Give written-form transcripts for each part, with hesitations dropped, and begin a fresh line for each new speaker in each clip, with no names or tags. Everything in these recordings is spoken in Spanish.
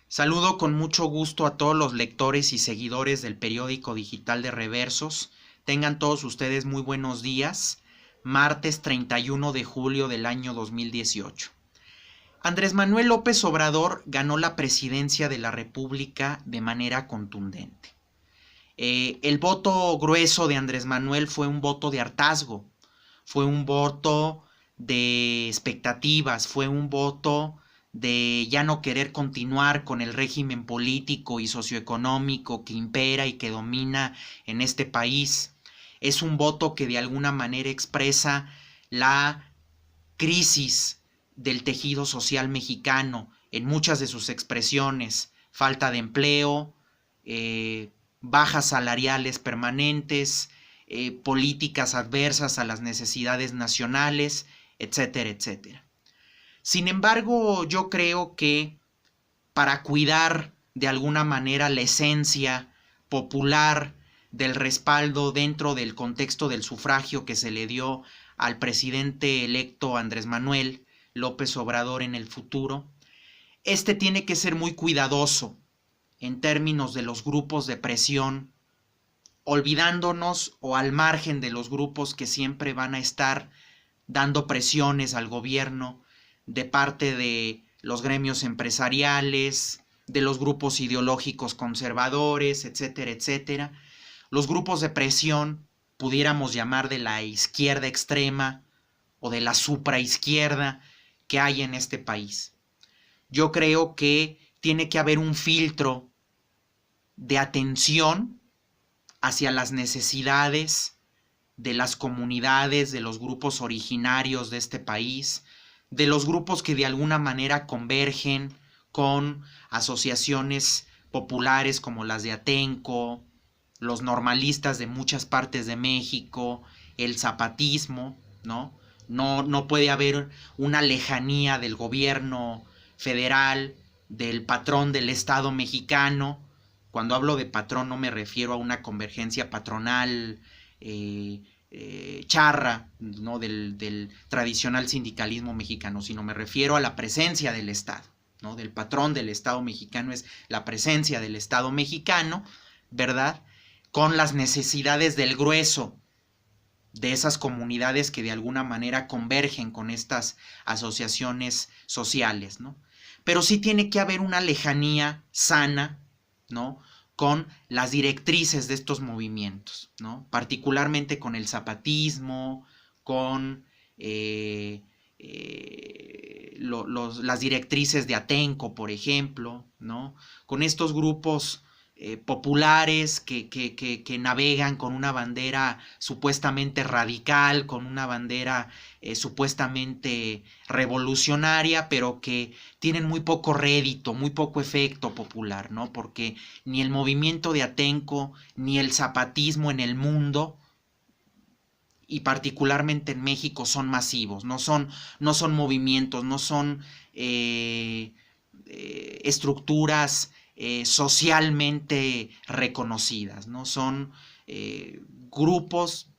Saludo con mucho gusto a todos los lectores y seguidores del periódico digital de Reversos. Tengan todos ustedes muy buenos días. Martes 31 de julio del año 2018. Andrés Manuel López Obrador ganó la presidencia de la República de manera contundente. El voto grueso de Andrés Manuel fue un voto de hartazgo, fue un voto de expectativas, fue un voto de ya no querer continuar con el régimen político y socioeconómico que impera y que domina en este país. Es un voto que de alguna manera expresa la crisis del tejido social mexicano en muchas de sus expresiones: falta de empleo, bajas salariales permanentes, políticas adversas a las necesidades nacionales, etcétera, etcétera. Sin embargo, yo creo que para cuidar de alguna manera la esencia popular del respaldo dentro del contexto del sufragio que se le dio al presidente electo Andrés Manuel López Obrador en el futuro, este tiene que ser muy cuidadoso en términos de los grupos de presión, olvidándonos o al margen de los grupos que siempre van a estar dando presiones al gobierno de parte de los gremios empresariales, de los grupos ideológicos conservadores, etcétera, etcétera. Los grupos de presión, pudiéramos llamar de la izquierda extrema o de la supraizquierda que hay en este país. Yo creo que tiene que haber un filtro de atención hacia las necesidades de las comunidades, de los grupos originarios de este país, de los grupos que de alguna manera convergen con asociaciones populares como las de Atenco, los normalistas de muchas partes de México, el zapatismo, ¿no? No puede haber una lejanía del gobierno federal, del patrón del Estado mexicano. Cuando hablo de patrón no me refiero a una convergencia patronal charra, ¿no? del tradicional sindicalismo mexicano, sino me refiero a la presencia del Estado, ¿no? Del patrón del Estado mexicano es la presencia del Estado mexicano, ¿verdad? Con las necesidades del grueso de esas comunidades que de alguna manera convergen con estas asociaciones sociales, ¿no? Pero sí tiene que haber una lejanía sana, ¿no? Con las directrices de estos movimientos, ¿no? Particularmente con el zapatismo, con las directrices de Atenco, por ejemplo, ¿no? Con estos grupos populares que navegan con una bandera supuestamente radical, con una bandera supuestamente revolucionaria, pero que tienen muy poco rédito, muy poco efecto popular, ¿no? Porque ni el movimiento de Atenco, ni el zapatismo en el mundo, y particularmente en México, son masivos, no son movimientos, no son estructuras socialmente reconocidas, ¿no? Son grupos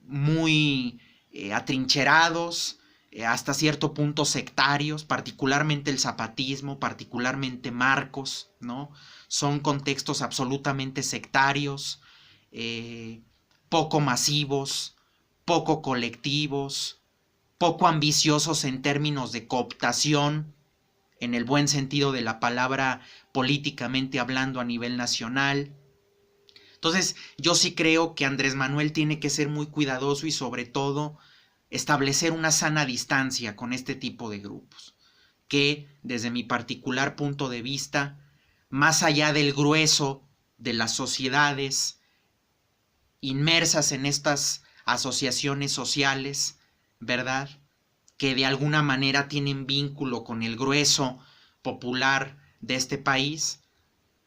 muy atrincherados, hasta cierto punto sectarios, particularmente el zapatismo, particularmente Marcos, ¿no? Son contextos absolutamente sectarios, poco masivos, poco colectivos, poco ambiciosos en términos de cooptación, en el buen sentido de la palabra, políticamente hablando a nivel nacional. Entonces, yo sí creo que Andrés Manuel tiene que ser muy cuidadoso y sobre todo establecer una sana distancia con este tipo de grupos, que desde mi particular punto de vista, más allá del grueso de las sociedades inmersas en estas asociaciones sociales, ¿verdad?, que de alguna manera tienen vínculo con el grueso popular de este país,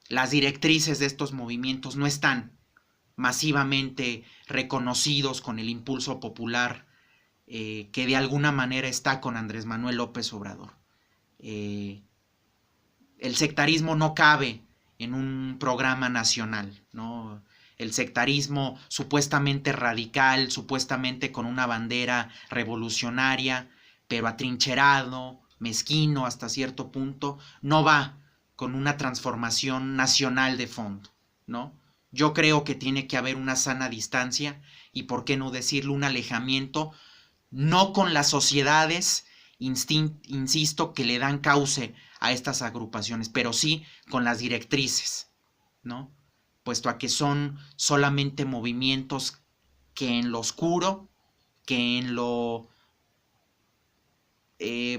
las directrices de estos movimientos no están masivamente reconocidos con el impulso popular que de alguna manera está con Andrés Manuel López Obrador. El sectarismo no cabe en un programa nacional, ¿no? El sectarismo supuestamente radical, supuestamente con una bandera revolucionaria, pero atrincherado, mezquino hasta cierto punto, no va con una transformación nacional de fondo, ¿no? Yo creo que tiene que haber una sana distancia y, por qué no decirlo, un alejamiento, no con las sociedades, insisto, que le dan cauce a estas agrupaciones, pero sí con las directrices, ¿no? Puesto a que son solamente movimientos que en lo oscuro, que en lo,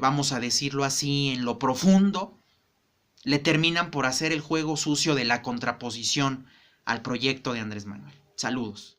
vamos a decirlo así, en lo profundo, le terminan por hacer el juego sucio de la contraposición al proyecto de Andrés Manuel. Saludos.